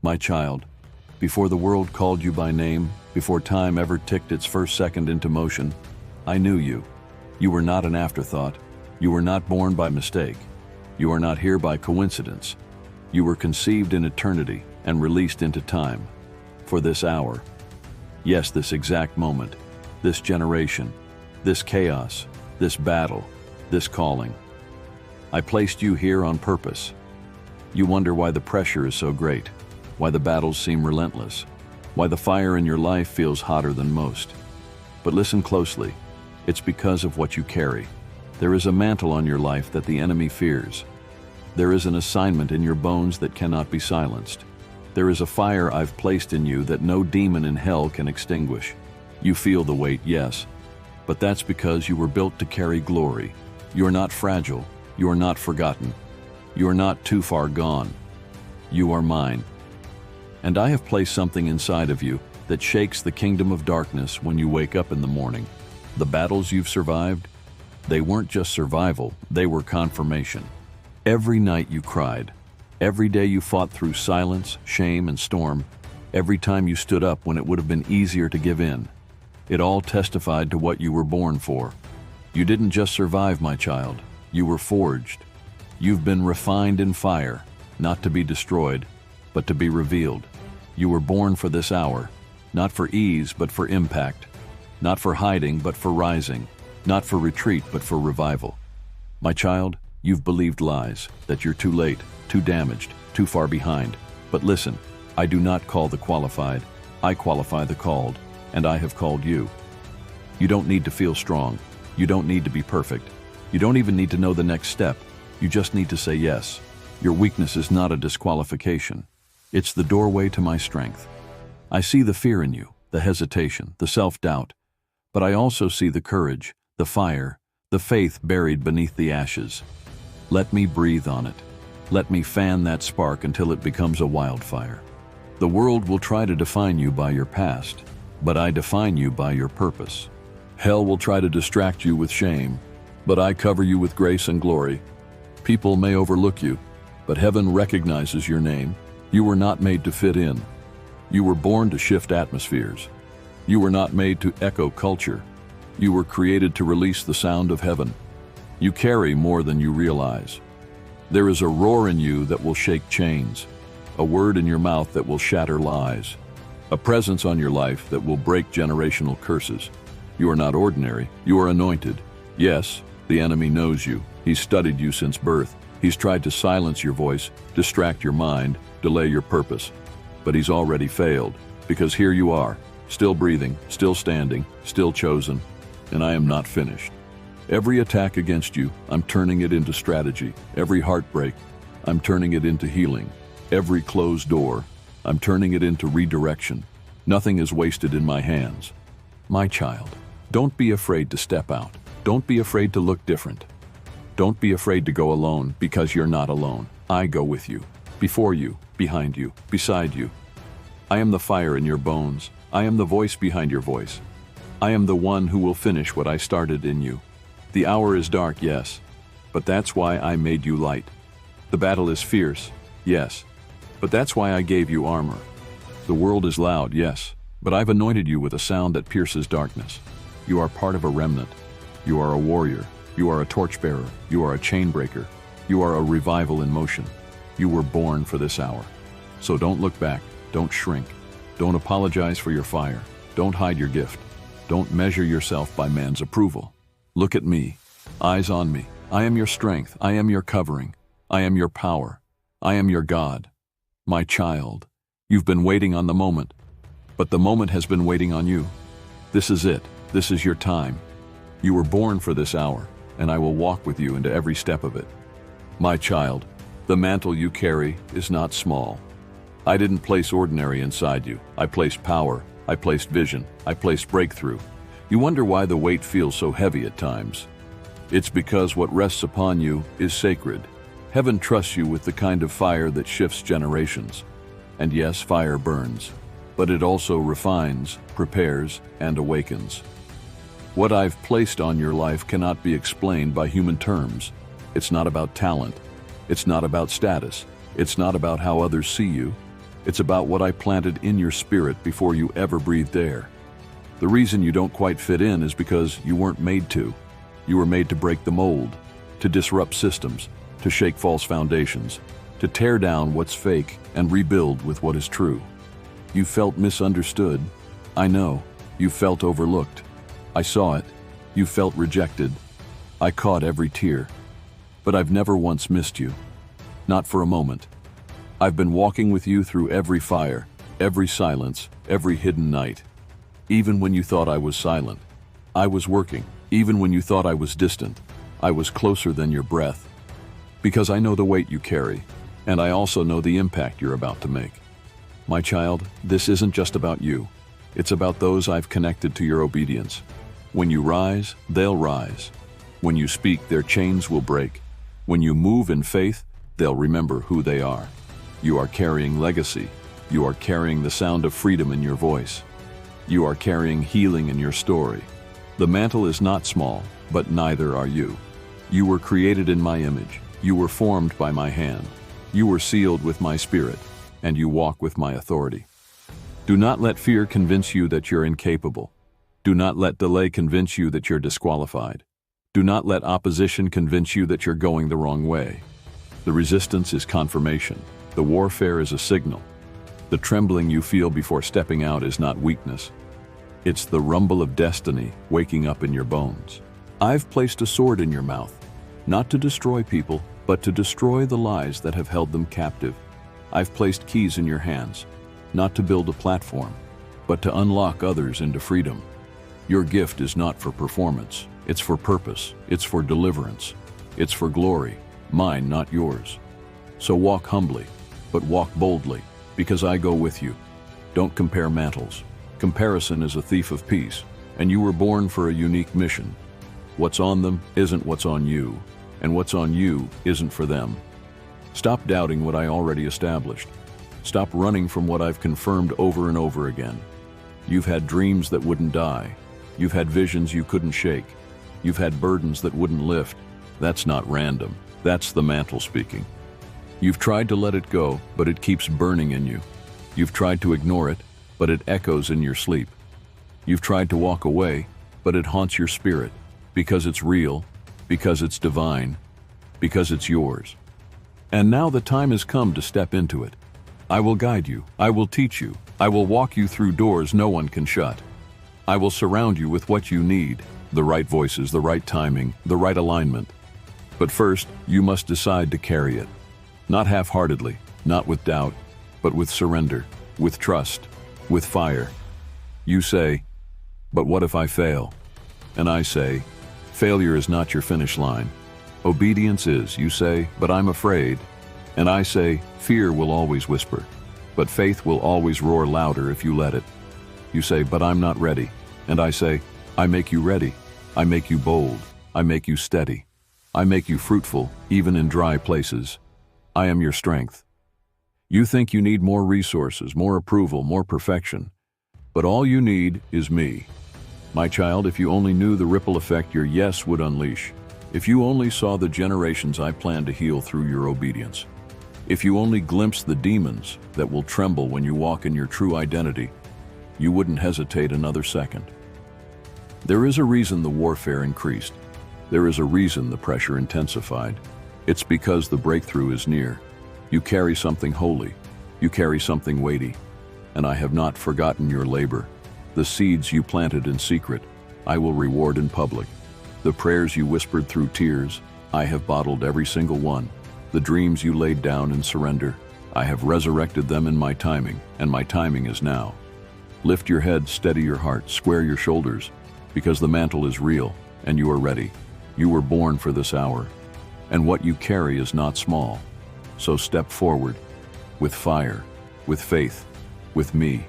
My child, before the world called you by name, before time ever ticked its first second into motion, I knew you. You were not an afterthought. You were not born by mistake. You are not here by coincidence. You were conceived in eternity and released into time. For this hour. Yes, this exact moment. This generation. This chaos. This battle. This calling. I placed you here on purpose. You wonder why the pressure is so great, why the battles seem relentless, why the fire in your life feels hotter than most. But listen closely. It's because of what you carry. There is a mantle on your life that the enemy fears. There is an assignment in your bones that cannot be silenced. There is a fire I've placed in you that no demon in hell can extinguish. You feel the weight, yes, but that's because you were built to carry glory. You are not fragile. You are not forgotten. You are not too far gone. You are mine. And I have placed something inside of you that shakes the kingdom of darkness when you wake up in the morning. The battles you've survived, they weren't just survival, they were confirmation. Every night you cried, every day you fought through silence, shame, and storm, every time you stood up when it would have been easier to give in. It all testified to what you were born for. You didn't just survive, my child. You were forged. You've been refined in fire, not to be destroyed, but to be revealed. You were born for this hour, not for ease, but for impact. Not for hiding, but for rising. Not for retreat, but for revival. My child, you've believed lies, that you're too late, too damaged, too far behind. But listen, I do not call the qualified. I qualify the called, and I have called you. You don't need to feel strong. You don't need to be perfect. You don't even need to know the next step. You just need to say yes. Your weakness is not a disqualification. It's the doorway to my strength. I see the fear in you, the hesitation, the self-doubt, but I also see the courage, the fire, the faith buried beneath the ashes. Let me breathe on it. Let me fan that spark until it becomes a wildfire. The world will try to define you by your past, but I define you by your purpose. Hell will try to distract you with shame, but I cover you with grace and glory. People may overlook you, but heaven recognizes your name. You were not made to fit in. You were born to shift atmospheres. You were not made to echo culture. You were created to release the sound of heaven. You carry more than you realize. There is a roar in you that will shake chains, a word in your mouth that will shatter lies, a presence on your life that will break generational curses. You are not ordinary. You are anointed. Yes, the enemy knows you. He's studied you since birth. He's tried to silence your voice, distract your mind, delay your purpose. But he's already failed, because here you are, still breathing, still standing, still chosen, and I am not finished. Every attack against you, I'm turning it into strategy. Every heartbreak, I'm turning it into healing. Every closed door, I'm turning it into redirection. Nothing is wasted in my hands. My child, don't be afraid to step out. Don't be afraid to look different. Don't be afraid to go alone, because you're not alone. I go with you, before you, behind you, beside you. I am the fire in your bones. I am the voice behind your voice. I am the one who will finish what I started in you. The hour is dark, yes, but that's why I made you light. The battle is fierce, yes, but that's why I gave you armor. The world is loud, yes, but I've anointed you with a sound that pierces darkness. You are part of a remnant. You are a warrior. You are a torchbearer. You are a chain breaker. You are a revival in motion. You were born for this hour. So don't look back. Don't shrink. Don't apologize for your fire. Don't hide your gift. Don't measure yourself by man's approval. Look at me. Eyes on me. I am your strength. I am your covering. I am your power. I am your God. My child, you've been waiting on the moment, but the moment has been waiting on you. This is it. This is your time. You were born for this hour, and I will walk with you into every step of it. My child, the mantle you carry is not small. I didn't place ordinary inside you. I placed power. I placed vision. I placed breakthrough. You wonder why the weight feels so heavy at times. It's because what rests upon you is sacred. Heaven trusts you with the kind of fire that shifts generations. And yes, fire burns, but it also refines, prepares, and awakens. What I've placed on your life cannot be explained by human terms. It's not about talent. It's not about status. It's not about how others see you. It's about what I planted in your spirit before you ever breathed air. The reason you don't quite fit in is because you weren't made to. You were made to break the mold, to disrupt systems, to shake false foundations, to tear down what's fake and rebuild with what is true. You felt misunderstood. I know. You felt overlooked. I saw it. You felt rejected. I caught every tear. But I've never once missed you. Not for a moment. I've been walking with you through every fire, every silence, every hidden night. Even when you thought I was silent, I was working. Even when you thought I was distant, I was closer than your breath. Because I know the weight you carry, and I also know the impact you're about to make. My child, this isn't just about you. It's about those I've connected to your obedience. When you rise, they'll rise. When you speak, their chains will break. When you move in faith, they'll remember who they are. You are carrying legacy. You are carrying the sound of freedom in your voice. You are carrying healing in your story. The mantle is not small, but neither are you. You were created in my image. You were formed by my hand. You were sealed with my spirit, and you walk with my authority. Do not let fear convince you that you're incapable. Do not let delay convince you that you're disqualified. Do not let opposition convince you that you're going the wrong way. The resistance is confirmation. The warfare is a signal. The trembling you feel before stepping out is not weakness. It's the rumble of destiny waking up in your bones. I've placed a sword in your mouth, not to destroy people, but to destroy the lies that have held them captive. I've placed keys in your hands, not to build a platform, but to unlock others into freedom. Your gift is not for performance. It's for purpose. It's for deliverance. It's for glory, mine, not yours. So walk humbly, but walk boldly, because I go with you. Don't compare mantles. Comparison is a thief of peace, and you were born for a unique mission. What's on them isn't what's on you, and what's on you isn't for them. Stop doubting what I already established. Stop running from what I've confirmed over and over again. You've had dreams that wouldn't die. You've had visions you couldn't shake. You've had burdens that wouldn't lift. That's not random. That's the mantle speaking. You've tried to let it go, but it keeps burning in you. You've tried to ignore it, but it echoes in your sleep. You've tried to walk away, but it haunts your spirit, because it's real, because it's divine, because it's yours. And now the time has come to step into it. I will guide you. I will teach you. I will walk you through doors no one can shut. I will surround you with what you need, the right voices, the right timing, the right alignment. But first, you must decide to carry it. Not half-heartedly, not with doubt, but with surrender, with trust, with fire. You say, "But what if I fail?" And I say, "Failure is not your finish line. Obedience is." You say, "But I'm afraid." And I say, "Fear will always whisper, but faith will always roar louder if you let it." You say, "But I'm not ready." And I say, "I make you ready. I make you bold. I make you steady. I make you fruitful, even in dry places. I am your strength." You think you need more resources, more approval, more perfection. But all you need is me. My child, if you only knew the ripple effect your yes would unleash, if you only saw the generations I plan to heal through your obedience, if you only glimpsed the demons that will tremble when you walk in your true identity, you wouldn't hesitate another second. There is a reason the warfare increased. There is a reason the pressure intensified. It's because the breakthrough is near. You carry something holy. You carry something weighty. And I have not forgotten your labor. The seeds you planted in secret, I will reward in public. The prayers you whispered through tears, I have bottled every single one. The dreams you laid down in surrender, I have resurrected them in my timing, and my timing is now. Lift your head, steady your heart, square your shoulders, because the mantle is real, and you are ready. You were born for this hour, and what you carry is not small. So step forward, with fire, with faith, with me.